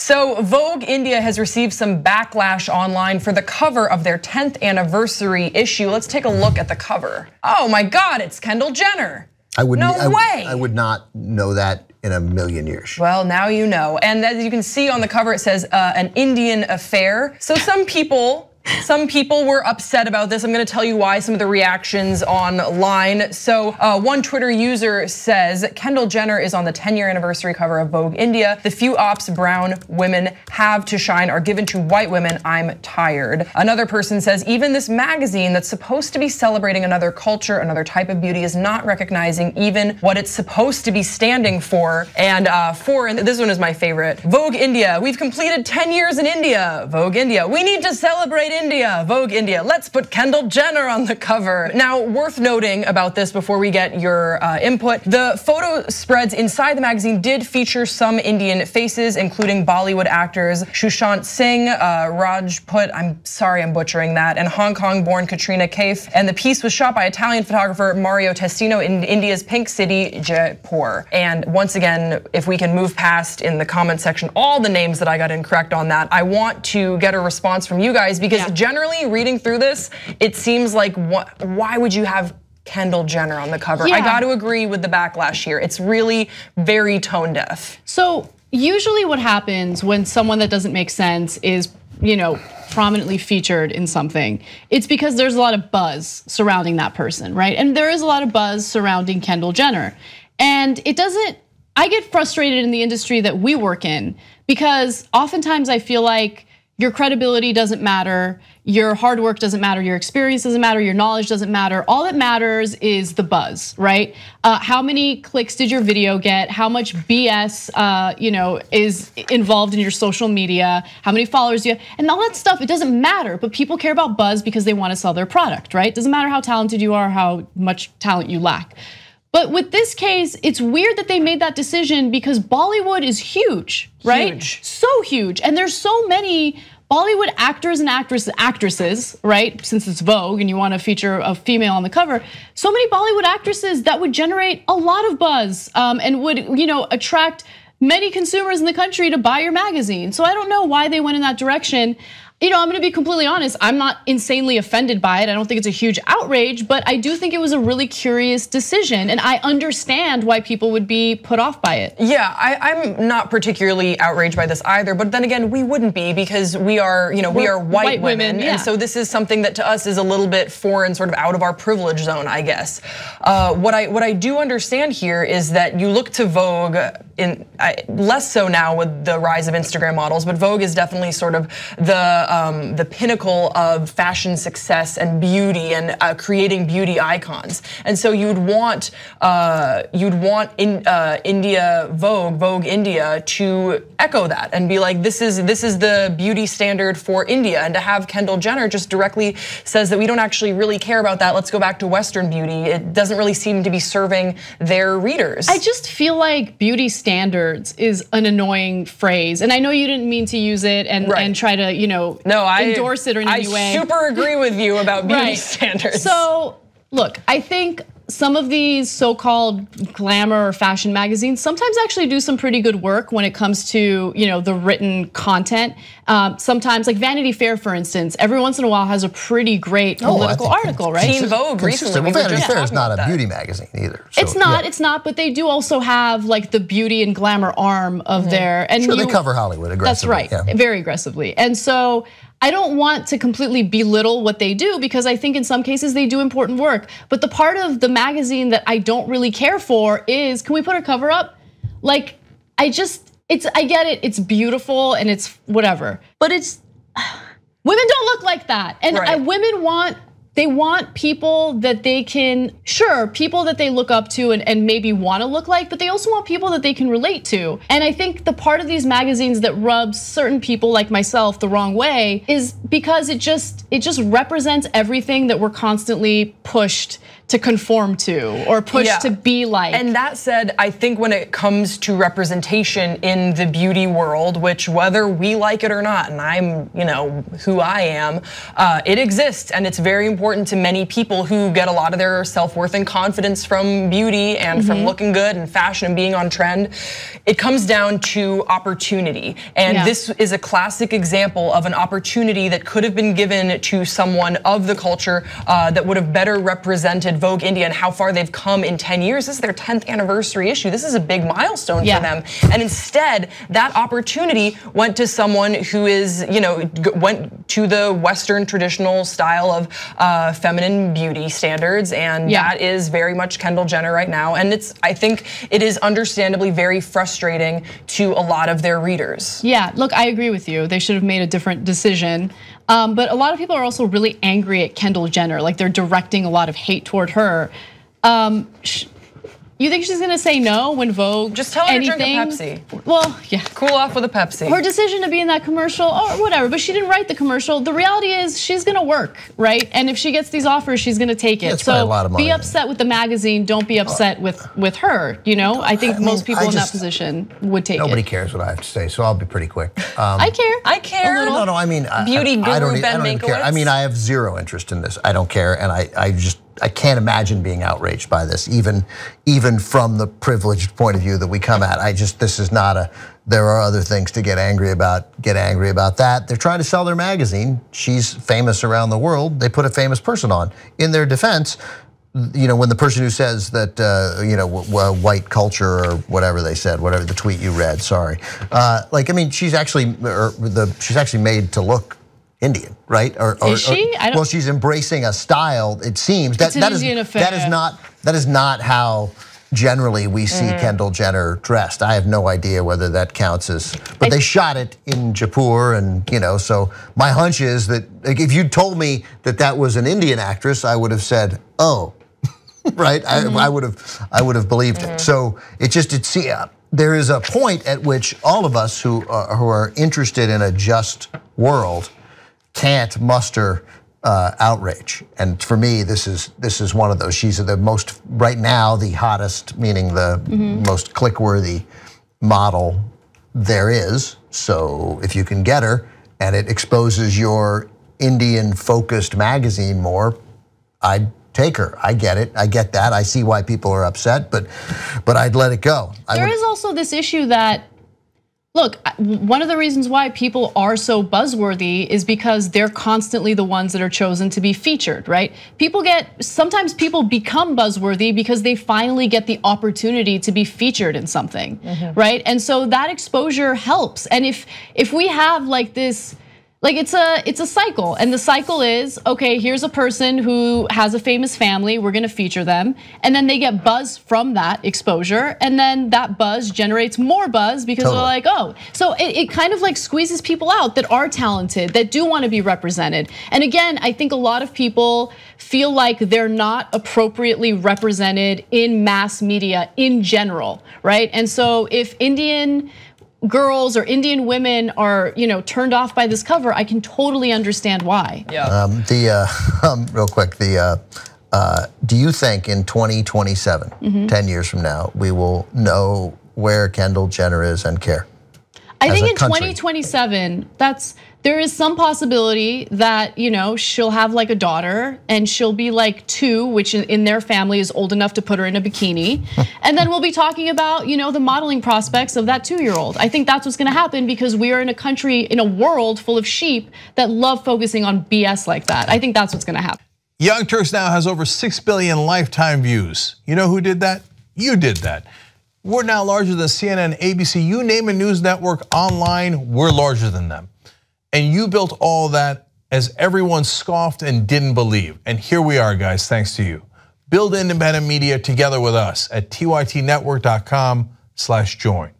So Vogue India has received some backlash online for the cover of their 10th anniversary issue. Let's take a look at the cover. Oh my God, it's Kendall Jenner. No way. I would not know that in a million years. Well, now you know. And as you can see on the cover, it says an Indian affair. So some people were upset about this. I'm gonna tell you why, some of the reactions online. So one Twitter user says, Kendall Jenner is on the 10-year anniversary cover of Vogue India. The few ops brown women have to shine are given to white women. I'm tired. Another person says, even this magazine that's supposed to be celebrating another culture, another type of beauty is not recognizing even what it's supposed to be standing for. And this one is my favorite. Vogue India, we've completed 10 years in India. Vogue India, we need to celebrate India, Vogue India. Let's put Kendall Jenner on the cover. Now, worth noting about this before we get your input, the photo spreads inside the magazine did feature some Indian faces, including Bollywood actors Sushant Singh, Rajput, I'm sorry I'm butchering that, and Hong Kong-born Katrina Kaif. And the piece was shot by Italian photographer Mario Testino in India's pink city, Jaipur. And once again, if we can move past in the comment section all the names that I got incorrect on that, I want to get a response from you guys because generally reading through this, it seems like why would you have Kendall Jenner on the cover? I got to agree with the backlash here. It's really very tone deaf. So usually what happens when someone that doesn't make sense is, prominently featured in something, it's because there's a lot of buzz surrounding that person, right? And there is a lot of buzz surrounding Kendall Jenner. And I get frustrated in the industry that we work in because oftentimes I feel like your credibility doesn't matter, your hard work doesn't matter, your experience doesn't matter, your knowledge doesn't matter. All that matters is the buzz, right? How many clicks did your video get? How much BS is involved in your social media? How many followers do you have? And all that stuff, it doesn't matter, but people care about buzz because they want to sell their product, right? Doesn't matter how talented you are, how much talent you lack. But with this case, it's weird that they made that decision because Bollywood is huge, right? Huge. So huge, and there's so many Bollywood actors and actresses, right? Since it's Vogue and you want to feature a female on the cover, so many Bollywood actresses that would generate a lot of buzz and would, attract many consumers in the country to buy your magazine. So I don't know why they went in that direction. I'm gonna be completely honest, I'm not insanely offended by it. I don't think it's a huge outrage, but I do think it was a really curious decision. And I understand why people would be put off by it. Yeah, I'm not particularly outraged by this either, but then again, we wouldn't be because we are, we are white women. And so this is something that to us is a little bit foreign, sort of out of our privilege zone, I guess. What I do understand here is that you look to Vogue, less so now with the rise of Instagram models, but Vogue is definitely sort of the pinnacle of fashion success and beauty and creating beauty icons. And so you'd want India Vogue India to echo that and be like, this is the beauty standard for India. And to have Kendall Jenner just directly says that we don't actually really care about that. Let's go back to Western beauty. It doesn't really seem to be serving their readers. I just feel like beauty standards is an annoying phrase. And I know you didn't mean to use it and try to, endorse it or in any way. I super agree with you about beauty standards. So look, I think some of these so-called glamour or fashion magazines sometimes actually do some pretty good work when it comes to the written content. Sometimes, like Vanity Fair, for instance, every once in a while has a pretty great political article, right? Teen Vogue recently. Well, Vanity Fair is not a beauty magazine either. So, it's not, but they do also have like the beauty and glamour arm of their. And they cover Hollywood aggressively. That's right, very aggressively. And so I don't want to completely belittle what they do because I think in some cases they do important work. But the part of the magazine that I don't really care for is, can we put a cover up? Like, I get it, it's beautiful and it's whatever. But women don't look like that. And women want people that they can, people that they look up to and maybe want to look like, but they also want people that they can relate to. And I think the part of these magazines that rubs certain people like myself the wrong way is because it just represents everything that we're constantly pushed to conform to or push to be like. And that said, I think when it comes to representation in the beauty world, which whether we like it or not, and I'm, who I am, it exists, and it's very important to many people who get a lot of their self-worth and confidence from beauty and from looking good and fashion and being on trend. It comes down to opportunity, and this is a classic example of an opportunity that could have been given to someone of the culture that would have better represented Vogue India and how far they've come in 10 years. This is their 10th anniversary issue. This is a big milestone for them. And instead, that opportunity went to someone who is, went to the Western traditional style of feminine beauty standards. And that is very much Kendall Jenner right now. And I think it is understandably very frustrating to a lot of their readers. Yeah, look, I agree with you. They should have made a different decision. But a lot of people are also really angry at Kendall Jenner, like they're directing a lot of hate toward her. You think she's gonna say no when Vogue? Just tell her to drink a Pepsi. Well, yeah. Cool off with a Pepsi. Her decision to be in that commercial, or whatever, but she didn't write the commercial. The reality is she's gonna work, right? And if she gets these offers, she's gonna take it. So a lot of money. Be upset with the magazine, don't be upset with her, I think most people in that position would take it. Nobody cares what I have to say, so I'll be pretty quick. I care. I care. No, I mean, beauty guru I don't Ben even care. I mean, I have zero interest in this. I don't care, and I can't imagine being outraged by this, even from the privileged point of view that we come at. This is not there are other things to get angry about. Get angry about that. They're trying to sell their magazine. She's famous around the world. They put a famous person on. In their defense, when the person who says that, white culture or whatever they said, whatever the tweet you read, sorry. She's actually made to look Indian, right? Is she? Well, she's embracing a style. It seems that is not how generally we see Kendall Jenner dressed. I have no idea whether that counts as. But they shot it in Jaipur, and so my hunch is that if you told me that was an Indian actress, I would have said, oh, right? I would have believed it. So there is a point at which all of us who are interested in a just world can't muster outrage, and for me, this is one of those. She's the most right now, the hottest, meaning the most click-worthy model there is. So if you can get her, and it exposes your Indian-focused magazine more, I'd take her. I get it. I get that. I see why people are upset, but I'd let it go. There is also this issue that. Look, one of the reasons why people are so buzzworthy is because they're constantly the ones that are chosen to be featured, right? Sometimes people become buzzworthy because they finally get the opportunity to be featured in something, right? And so that exposure helps. And if we have like this, it's a cycle, and the cycle is, okay, here's a person who has a famous family, we're gonna feature them, and then they get buzz from that exposure, and then that buzz generates more buzz because they're like, oh. So it kind of like squeezes people out that are talented, that do wanna be represented. And again, I think a lot of people feel like they're not appropriately represented in mass media in general, right? And so if Indian girls or Indian women are, turned off by this cover, I can totally understand why. Yeah. Real quick, do you think in 2027, 10 years from now, we will know where Kendall Jenner is and care? I think in 2027, there is some possibility that she'll have like a daughter and she'll be like 2, which in their family is old enough to put her in a bikini, and then we'll be talking about the modeling prospects of that 2-year-old. I think that's what's going to happen because we are in a world full of sheep that love focusing on BS like that. I think that's what's going to happen. Young Turks now has over 6 billion lifetime views. You know who did that? You did that. We're now larger than CNN, ABC, you name a news network online, we're larger than them. And you built all that as everyone scoffed and didn't believe. And here we are, guys, thanks to you. Build independent media together with us at tytnetwork.com/join.